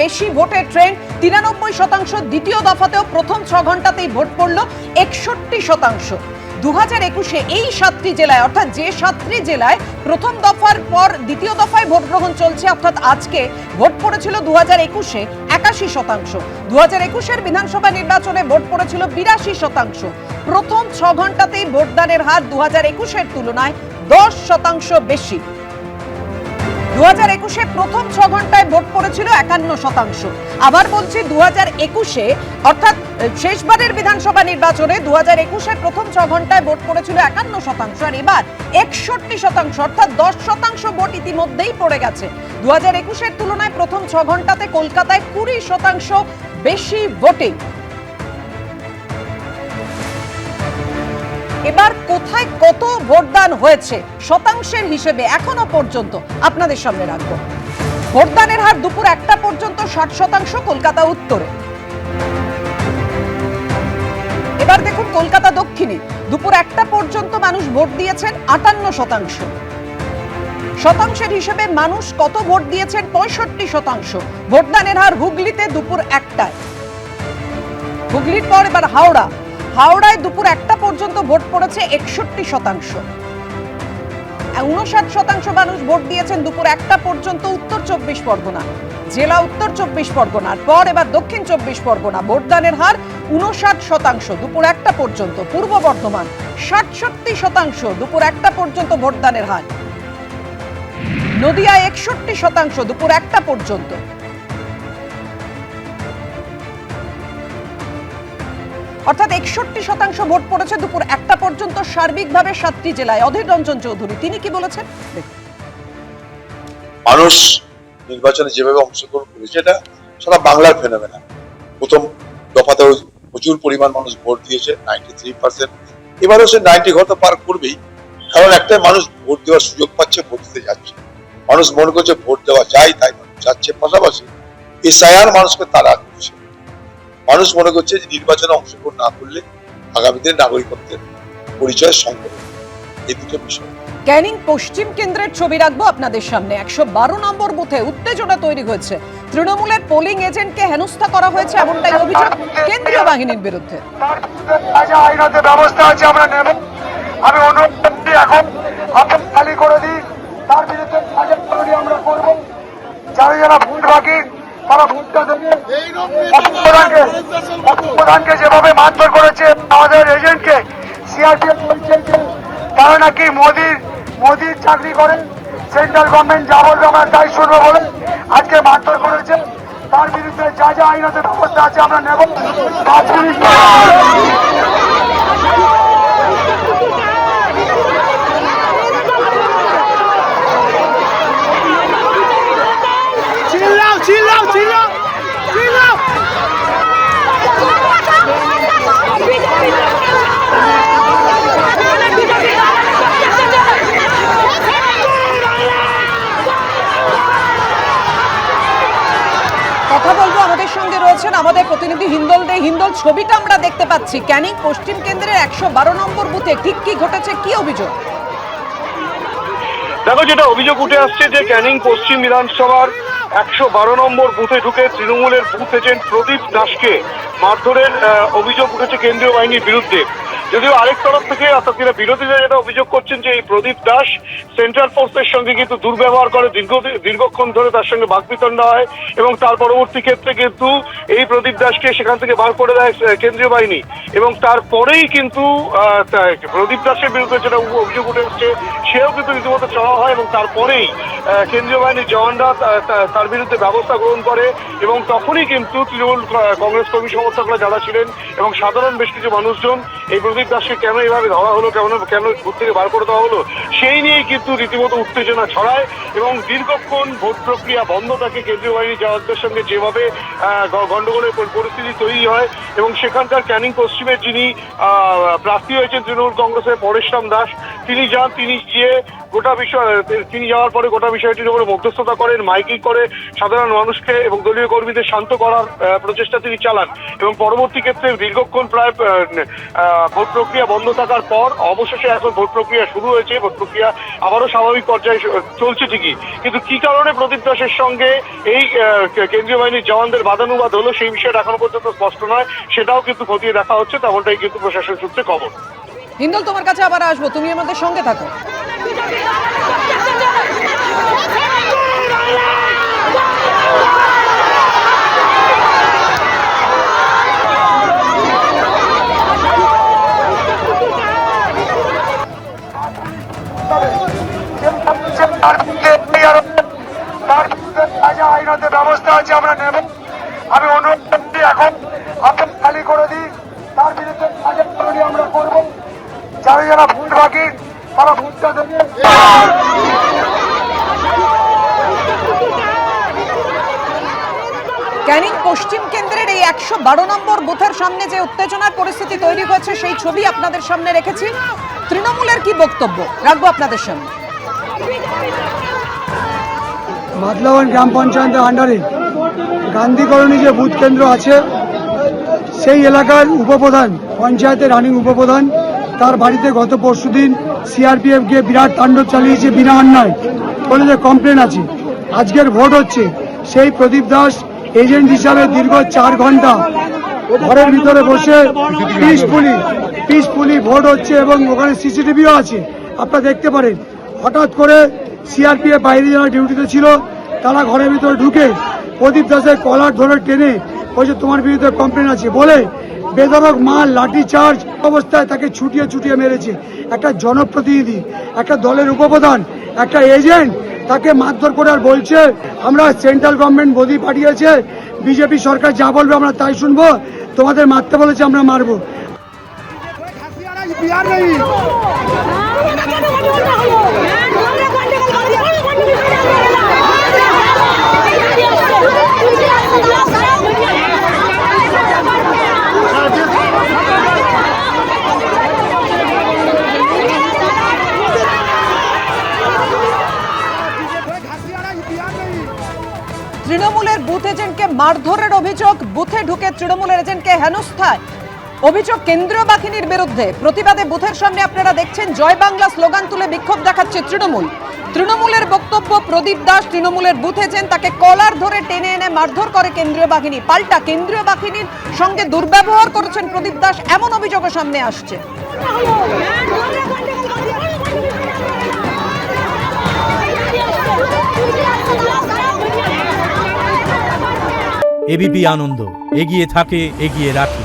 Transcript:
বেশি ভোটের ট্রেন্ড। 93%। দ্বিতীয় দফাতেও প্রথম 6 ঘন্টাতেই ভোট পড়ল 61%। 2021-এ এই 7টি জেলায়, অর্থাৎ যে 7টি জেলায় প্রথম দফার পর দ্বিতীয় দফায় ভোট গ্রহণ চলছে, অর্থাৎ আজকে ভোট পড়েছিল 2021-এ 81%। 2021-এর বিধানসভা নির্বাচনে ভোট পড়েছিল 82%। প্রথম 6 ঘন্টাতেই ভোটদানের হার 2021-এর তুলনায় 10% বেশি। 2021-এ প্রথম 6 ঘন্টায় ভোট পড়েছিল 51%। আবার বলছি, 2021-এ অর্থাৎ শেষবারের বিধানসভা নির্বাচনে 2021-এর প্রথম 6 ঘন্টায় ভোট পড়েছিল 51%, আর এবার 61%, অর্থাৎ 10% ভোট ইতিমধ্যেই পড়ে গেছে। 2021-এর তুলনায় প্রথম 6 ঘন্টাতে কলকাতায় 20% বেশি ভোটিং। এবার কোথায় কত ভোটদান হয়েছে শতাংশের হিসেবে এখনো পর্যন্ত আপনাদের সামনে রাখবো। ভোটদানের হার দুপুর 1টা পর্যন্ত 60% কলকাতা উত্তরে। এবার দেখুন কলকাতা দক্ষিণে দুপুর 1টা পর্যন্ত মানুষ ভোট দিয়েছেন 58%। শতাংশের হিসেবে মানুষ কত ভোট দিয়েছেন 65%। ভোটদানের হার হুগলিতে দুপুর 1টায়। হুগলির পর এবার হাওড়ায় দুপুর 1টা পর্যন্ত ভোট পড়েছে 61%। 59% মানুষ ভোট দিয়েছেন দুপুর 1টা পর্যন্ত উত্তর 24 পরগনা। জেলা উত্তর 24 পরগনার পর এবার দক্ষিণ 24 পরগনা। ভোটদানের হার 59% দুপুর 1টা পর্যন্ত। পূর্ব বর্ধমান 67% দুপুর 1টা পর্যন্ত ভোটদানের হার। নদিয়ায় 61% দুপুর 1টা পর্যন্ত। অর্থাৎ 61% ভোট পড়েছে দুপুর 1টা পর্যন্ত সার্বিকভাবে 7টি জেলায়। অধীর রঞ্জন চৌধুরী তিনি কি বলেছেন দেখুন। মানুষ নির্বাচনে যেভাবে অংশগ্রহণ করেছে এটা সারা বাংলার ফেনোমেনা। প্রথম দফাতে প্রচুর পরিমাণ মানুষ ভোট দিয়েছে 93%। এবারও সে 90 ঘন্টা পার করবেই, কারণ একটাই, মানুষ ভোট দেওয়ার সুযোগ পাচ্ছে, ভোট দিতে যাচ্ছে। মানুষ মনে করছে ভোট দেওয়া যায় তাই মানুষ যাচ্ছে। পাশাপাশি এসআইআর মানুষকে তাড়া করছে। মানুষ মনে করছে যে নির্বাচনে অংশগ্রহণ না করলে আগামী দিনে নাগরিকত্বের পরিচয় সংকট। এই দুটো বিষয়। ক্যানিং পশ্চিম কেন্দ্রের ছবি রাখবো আপনাদের সামনে। 112 নম্বর বুথে উত্তেজনা তৈরি হয়েছে। তৃণমূলের পোলিং এজেন্টকে হেনস্থা করা হয়েছে এমনটাই অভিযোগ কেন্দ্রীয় বাহিনীর বিরুদ্ধে। আইনত ব্যবস্থা আছে আমরা নেব। আমি অনুরোধ করছি এখন আপনার খালি করে দিই, তার বিরুদ্ধে আমরা করব। যারা যারা ভোট বাকি তারা ভোটটা দেবে। প্রধানকে যেভাবে মারধর করেছে আমাদের এজেন্টকে, সিআরপিএফ বলছে তারা নাকি মোদির চাকরি করেন, সেন্ট্রাল গভর্নমেন্ট যা বলবে আমরা তাই শুনবো বলে আজকে মারধর করেছে। তার বিরুদ্ধে যা যা আইনত ব্যবস্থা আছে আমরা নেব। কথা বলবো, আমাদের সঙ্গে রয়েছেন আমাদের প্রতিনিধি হিন্দল দে। হিন্দল, ছবিটা আমরা দেখতে পাচ্ছি ক্যানিং পশ্চিম কেন্দ্রের 112 নম্বর বুথে ঠিক কি ঘটেছে, কি অভিযোগ? দেখো, যেটা অভিযোগ উঠে আসছে যে ক্যানিং পশ্চিম বিধানসভার 112 নম্বর বুথে ঢুকে তৃণমূলের বুথ এজেন্ট প্রদীপ দাসকে মারধরের অভিযোগ উঠেছে কেন্দ্রীয় বাহিনীর বিরুদ্ধে। যদিও আরেক তরফ থেকে, অর্থাৎ বিরোধীরা যেটা অভিযোগ করছেন যে এই প্রদীপ দাস সেন্ট্রাল ফোর্সের সঙ্গে কিন্তু দুর্ব্যবহার করে, দীর্ঘক্ষণ ধরে তার সঙ্গে বাকবিতণ্ডা হয় এবং তার পরবর্তী ক্ষেত্রে কিন্তু এই প্রদীপ দাসকে সেখান থেকে বার করে দেয় কেন্দ্রীয় বাহিনী। এবং তারপরেই কিন্তু প্রদীপ দাসের বিরুদ্ধে যেটা অভিযোগ উঠে এসছে সেও কিন্তু রীতিমতো চড়া হয় এবং তারপরেই কেন্দ্রীয় বাহিনীর জওয়ানরা তার বিরুদ্ধে ব্যবস্থা গ্রহণ করে। এবং তখনই কিন্তু তৃণমূল কংগ্রেস কর্মী সমর্থকরা যারা ছিলেন এবং সাধারণ বেশ কিছু মানুষজন এই প্রদীপ দাসকে কেন এইভাবে ধরা হলো, কেন ভোট থেকে বার করে দেওয়া হলো সেই নিয়েই কিন্তু রীতিমতো উত্তেজনা ছড়ায় এবং দীর্ঘক্ষণ ভোট প্রক্রিয়া বন্ধ থাকে। কেন্দ্রীয় বাহিনী জওয়ানদের সঙ্গে যেভাবে গন্ডগোলের পরিস্থিতি তৈরি হয় এবং সেখানকার ক্যানিং পশ্চিমের যিনি প্রার্থী হয়েছেন তৃণমূল কংগ্রেসের পরেশরাম দাস, তিনি যান, তিনি যাওয়ার পরে গোটা বিষয়টির উপরে মধ্যস্থতা করেন, মাইকিং করে সাধারণ মানুষকে এবং দলীয় কর্মীদের শান্ত করার প্রচেষ্টা তিনি চালান এবং পরবর্তী ক্ষেত্রে দীর্ঘক্ষণ প্রায় ভোট প্রক্রিয়া বন্ধ থাকার পর অবশেষে এখন ভোট প্রক্রিয়া শুরু হয়েছে। ভোট প্রক্রিয়া আবারও স্বাভাবিক পর্যায়ে চলছে ঠিকই, কিন্তু কি কারণে প্রদীপ দাসের সঙ্গে এই কেন্দ্রীয় বাহিনীর জওয়ানদের বাদানুবাদ হলো সেই বিষয়টা এখনো পর্যন্ত স্পষ্ট নয়, সেটাও কিন্তু খতিয়ে দেখা হচ্ছে, তেমনটাই কিন্তু প্রশাসন সূত্রে খবর। হিন্দল, তোমার কাছে আবার আসবো, তুমি আমাদের সঙ্গে থাকো। আইনত ব্যবস্থা আছে আমরা নেব। আমি অনুরোধ করছি এখন আপনি খালি করে দিই, তার বিরুদ্ধে আমরা করবো। যারা যারা ভোট বাকি তারা ভোটটা দেবে। ক্যানিং পশ্চিম কেন্দ্রের এই 112 নম্বর বুথের সামনে যে উত্তেজনার পরিস্থিতি তৈরি হয়েছে সেই ছবি আপনাদের সামনে রেখেছি। তৃণমূলের কি বক্তব্য রাখবো আপনাদের সামনে। মাতলাওয়ান গ্রাম পঞ্চায়েতের আন্ডারে গান্ধী কলোনি যে বুথ কেন্দ্র আছে সেই এলাকার উপপ্রধান, পঞ্চায়েতের রানিং উপপ্রধান, তার বাড়িতে গত পরশুদিন সিআরপিএফ গিয়ে বিরাট তাণ্ডব চালিয়েছে বিনা অন্যায়, বলে যে কমপ্লেন আছে। আজকের ভোট হচ্ছে, সেই প্রদীপ দাস এজেন্ট হিসাবে দীর্ঘ 4 ঘন্টা ঘরের ভিতরে বসে পিসফুলি ভোট হচ্ছে এবং ওখানে সিসিটিভিও আছে, আপনারা দেখতে পারেন। হঠাৎ করে সিআরপিএফ বাইরে যারা ডিউটিতে ছিল তারা ঘরের ভিতরে ঢুকে প্রদীপ দাসের কলার ধরে টেনে বলছে তোমার বিরুদ্ধে কমপ্লেন আছে বলে বেধড়ক মাল লাঠি চার্জ অবস্থায় তাকে ছুটিয়ে মেরেছে। একটা জনপ্রতিনিধি, একটা দলের উপপ্রধান, একটা এজেন্ট, তাকে মারধর করে আর বলছে আমরা সেন্ট্রাল গভর্নমেন্ট বদি পাঠিয়েছে, বিজেপি সরকার যা বলবে আমরা তাই শুনবো, তোমাদের মারতে বলেছে আমরা মারবো। তৃণমূলের বুথ এজেন্টকে মারধরের অভিযোগ, বুথে ঢুকে তৃণমূলের এজেন্টকে হেনস্থায় অভিযোগ কেন্দ্রীয় বাহিনীর বিরুদ্ধে। প্রতিবাদে বুথের সামনে আপনারা দেখছেন জয় বাংলা স্লোগান তুলে বিক্ষোভ দেখাচ্ছে তৃণমূলের বক্তব্য প্রদীপ দাস তৃণমূলের বুথ এজেন্ট, তাকে কলার ধরে টেনে এনে মারধর করে কেন্দ্রীয় বাহিনী। পাল্টা কেন্দ্রীয় বাহিনীর সঙ্গে দুর্ব্যবহার করেছেন প্রদীপ দাস, এমন অভিযোগও সামনে আসছে। এবিপি আনন্দ, এগিয়ে থাকে, এগিয়ে রাখে।